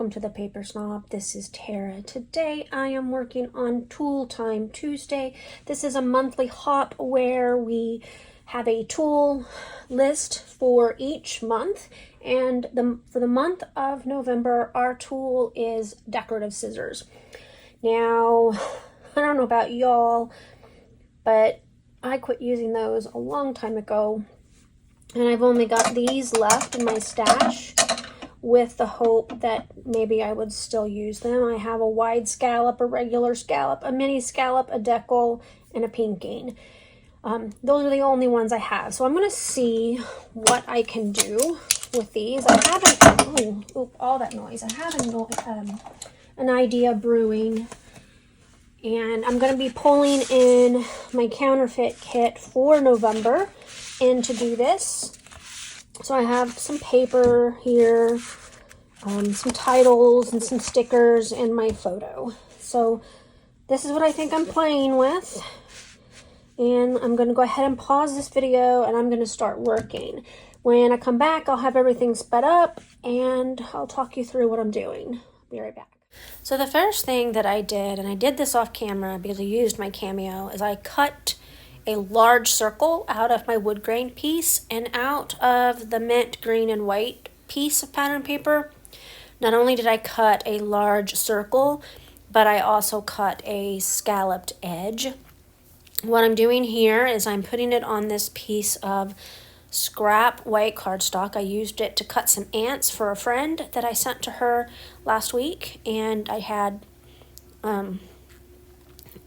welcome to the Paper Snob. This is Tara. Today I am working on Tool Time Tuesday. This is a monthly hop where we have a tool list for each month, and for the month of November our tool is decorative scissors. Now, I don't know about y'all, but I quit using those a long time ago, and I've only got these left in my stash, with the hope that maybe I would still use them. I have a wide scallop, a regular scallop, a mini scallop, a decal, and a pinking. Those are the only ones I have. So I'm going to see what I can do with these. I haven't, all that noise. I have an idea brewing, and I'm going to be pulling in my counterfeit kit for November and to do this. So I have some paper here, some titles and some stickers, and my photo. So this is what I think I'm playing with. And I'm going to go ahead and pause this video and I'm going to start working. When I come back, I'll have everything sped up and I'll talk you through what I'm doing. Be right back. So the first thing that I did, and I did this off camera because I used my Cameo, is I cut a large circle out of my wood grain piece and out of the mint green and white piece of pattern paper. Not only did I cut a large circle, but I also cut a scalloped edge. What I'm doing here is I'm putting it on this piece of scrap white cardstock. I used it to cut some ants for a friend that I sent to her last week, and I had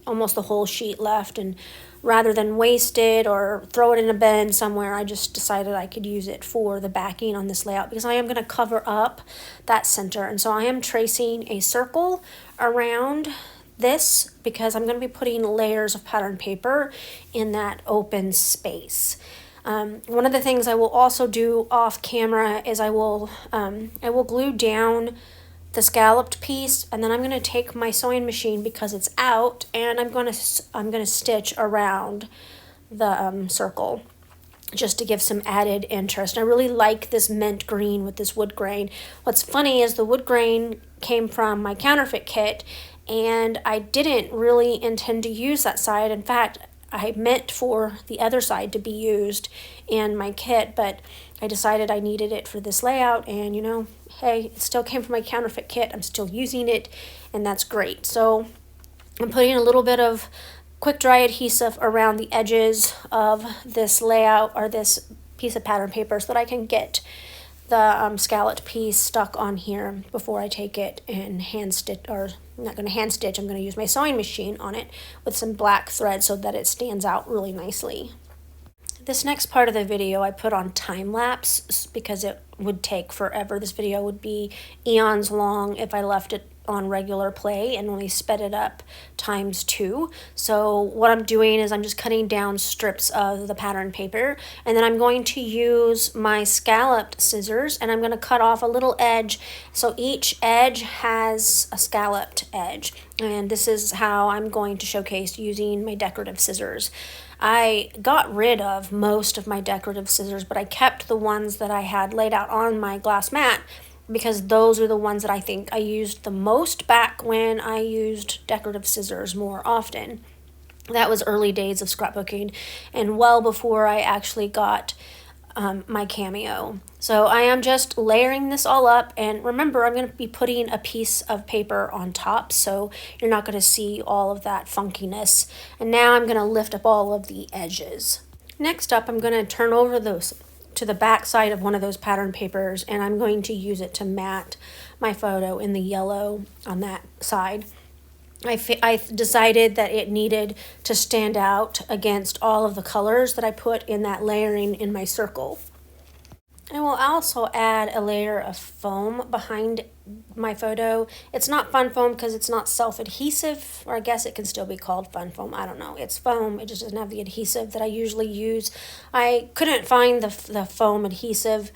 almost the whole sheet left, and rather than waste it or throw it in a bin somewhere, I just decided I could use it for the backing on this layout because I am going to cover up that center. And so I am tracing a circle around this because I'm going to be putting layers of pattern paper in that open space. One of the things I will also do off camera is I will glue down the scalloped piece, and then I'm going to take my sewing machine because it's out, and I'm going to stitch around the circle just to give some added interest. I really like this mint green with this wood grain. What's funny is the wood grain came from my counterfeit kit, and I didn't really intend to use that side. In fact, I meant for the other side to be used in my kit, but I decided I needed it for this layout, and you know, hey, it still came from my counterfeit kit. I'm still using it, and that's great. So I'm putting a little bit of quick dry adhesive around the edges of this layout or this piece of pattern paper so that I can get the scalloped piece stuck on here before I take it and hand stitch, or I'm not going to hand stitch, I'm going to use my sewing machine on it with some black thread so that it stands out really nicely. This next part of the video I put on time lapse because it would take forever. This video would be eons long if I left it on regular play and only sped it up ×2. So what I'm doing is I'm just cutting down strips of the pattern paper, and then I'm going to use my scalloped scissors and I'm going to cut off a little edge. So each edge has a scalloped edge, and this is how I'm going to showcase using my decorative scissors. I got rid of most of my decorative scissors, but I kept the ones that I had laid out on my glass mat because those are the ones that I think I used the most back when I used decorative scissors more often. That was early days of scrapbooking and well before I actually got my Cameo. So I am just layering this all up, and remember, I'm going to be putting a piece of paper on top, so you're not going to see all of that funkiness. And now I'm going to lift up all of the edges. Next up, I'm going to turn over those to the back side of one of those pattern papers, and I'm going to use it to mat my photo in the yellow on that side. I decided that it needed to stand out against all of the colors that I put in that layering in my circle. I will also add a layer of foam behind my photo. It's not fun foam because it's not self-adhesive, or I guess it can still be called fun foam. I don't know. It's foam. It just doesn't have the adhesive that I usually use. I couldn't find the foam adhesive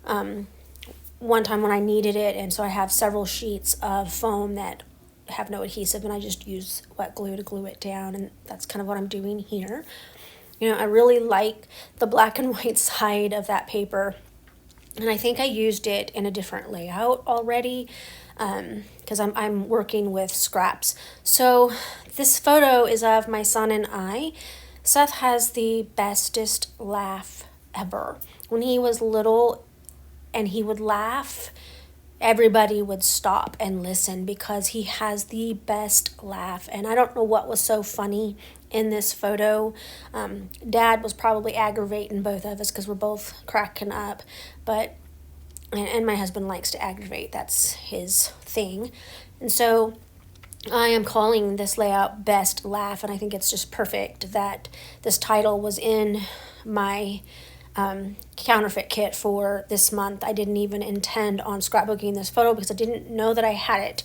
one time when I needed it, and so I have several sheets of foam that have no adhesive, and I just use wet glue to glue it down, and that's kind of what I'm doing here. You know, I really like the black and white side of that paper, and I think I used it in a different layout already. because I'm working with scraps. So this photo is of my son and I. Seth has the bestest laugh ever. When he was little and he would laugh, everybody would stop and listen because he has the best laugh. And I don't know what was so funny in this photo. Dad was probably aggravating both of us because we're both cracking up, but and my husband likes to aggravate. That's his thing. And so I am calling this layout Best Laugh, and I think it's just perfect that this title was in my counterfeit kit for this month. I didn't even intend on scrapbooking this photo because I didn't know that I had it.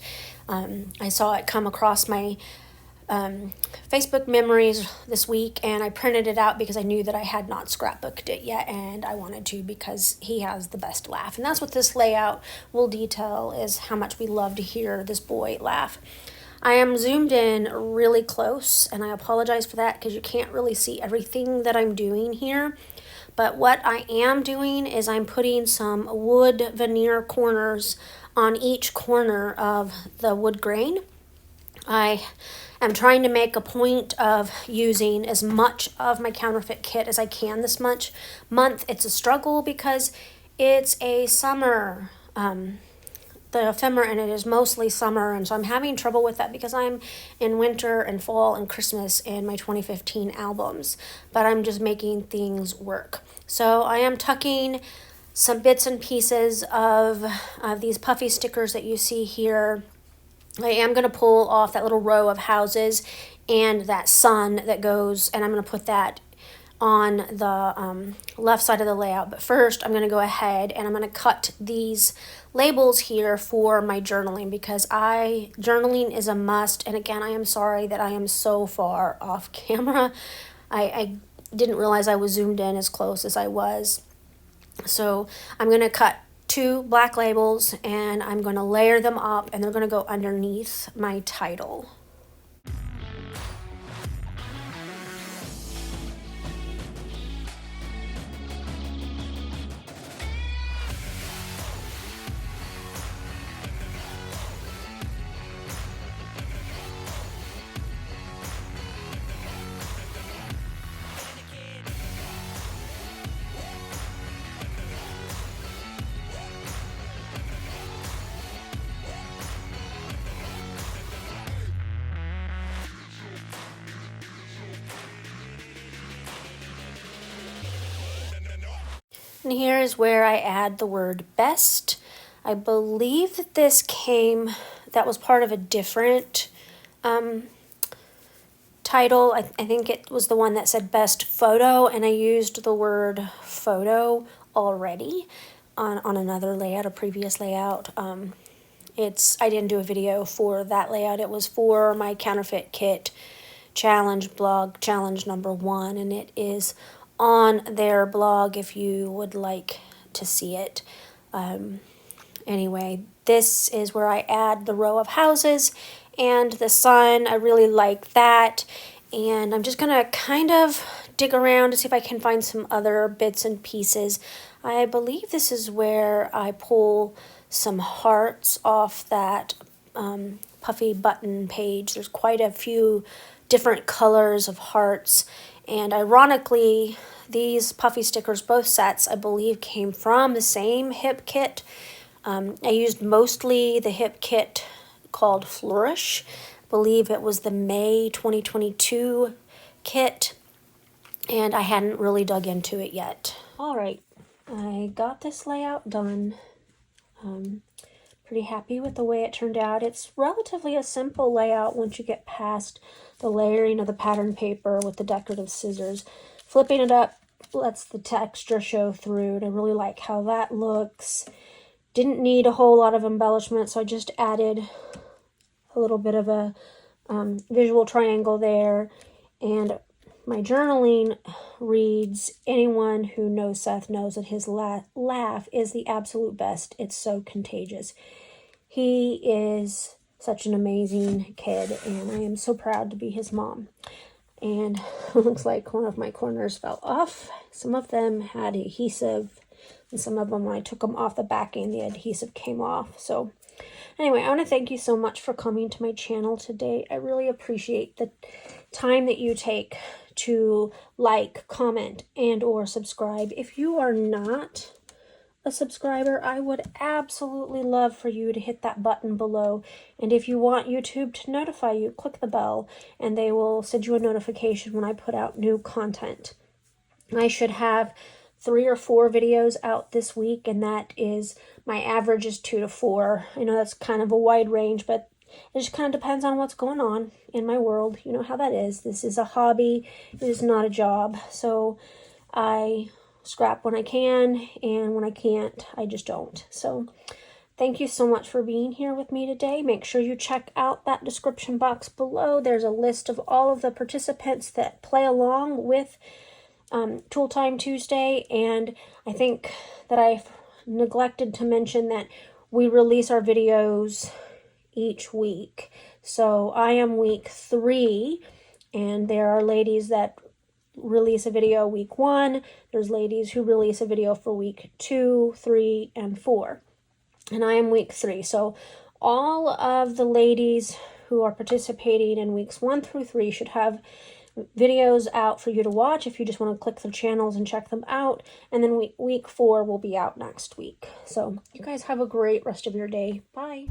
I saw it come across my Facebook memories this week, and I printed it out because I knew that I had not scrapbooked it yet, and I wanted to because he has the best laugh. And that's what this layout will detail, is how much we love to hear this boy laugh. I am zoomed in really close, and I apologize for that because you can't really see everything that I'm doing here. But what I am doing is I'm putting some wood veneer corners on each corner of the wood grain. I am trying to make a point of using as much of my counterfeit kit as I can this month. It's a struggle because it's a summer the ephemera, and it is mostly summer, and so I'm having trouble with that because I'm in winter and fall and Christmas in my 2015 albums, but I'm just making things work. So I am tucking some bits and pieces of these puffy stickers that you see here. I am going to pull off that little row of houses and that sun that goes, and I'm going to put that on the left side of the layout. But first I'm going to go ahead and I'm going to cut these labels here for my journaling because journaling is a must. And again, I am sorry that I am so far off camera. I didn't realize I was zoomed in as close as I was. So I'm going to cut 2 black labels and I'm going to layer them up, and they're going to go underneath my title. And here is where I add the word best. I believe that that was part of a different title. I think it was the one that said best photo, and I used the word photo already on another layout, a previous layout. I didn't do a video for that layout. It was for my counterfeit kit challenge blog, challenge number 1, and it is on their blog if you would like to see it. Anyway, this is where I add the row of houses and the sun. I really like that, and I'm just gonna kind of dig around to see if I can find some other bits and pieces. I believe this is where I pull some hearts off that puffy button page. There's quite a few different colors of hearts, and ironically, these puffy stickers, both sets, I believe, came from the same hip kit. I used mostly the hip kit called Flourish. I believe it was the May 2022 kit, and I hadn't really dug into it yet. All right, I got this layout done. Pretty happy with the way it turned out. It's relatively a simple layout once you get past the layering of the pattern paper with the decorative scissors. Flipping it up lets the texture show through, and I really like how that looks. Didn't need a whole lot of embellishment, so I just added a little bit of a visual triangle there. And my journaling reads, anyone who knows Seth knows that his laugh is the absolute best. It's so contagious. He is such an amazing kid, and I am so proud to be his mom. And it looks like one of my corners fell off. Some of them had adhesive, and some of them, when I took them off the backing, the adhesive came off. So Anyway, I want to thank you so much for coming to my channel today. I really appreciate the time that you take to like, comment, and or subscribe. If you are not a subscriber, I would absolutely love for you to hit that button below. And if you want YouTube to notify you, click the bell and they will send you a notification when I put out new content. I should have 3 or 4 videos out this week, and that is, my average is 2 to 4. I know that's kind of a wide range, but it just kind of depends on what's going on in my world. You know how that is. This is a hobby. It is not a job. So I scrap when I can, and when I can't, I just don't. So thank you so much for being here with me today. Make sure you check out that description box below. There's a list of all of the participants that play along with Tool Time Tuesday, and I think that I've neglected to mention that we release our videos each week. So I am week 3, and there are ladies that release a video week 1. There's ladies who release a video for week 2, 3, and 4. And I am week 3. So all of the ladies who are participating in weeks 1 through 3 should have videos out for you to watch if you just want to click their channels and check them out. And then week 4 will be out next week. So you guys have a great rest of your day. Bye.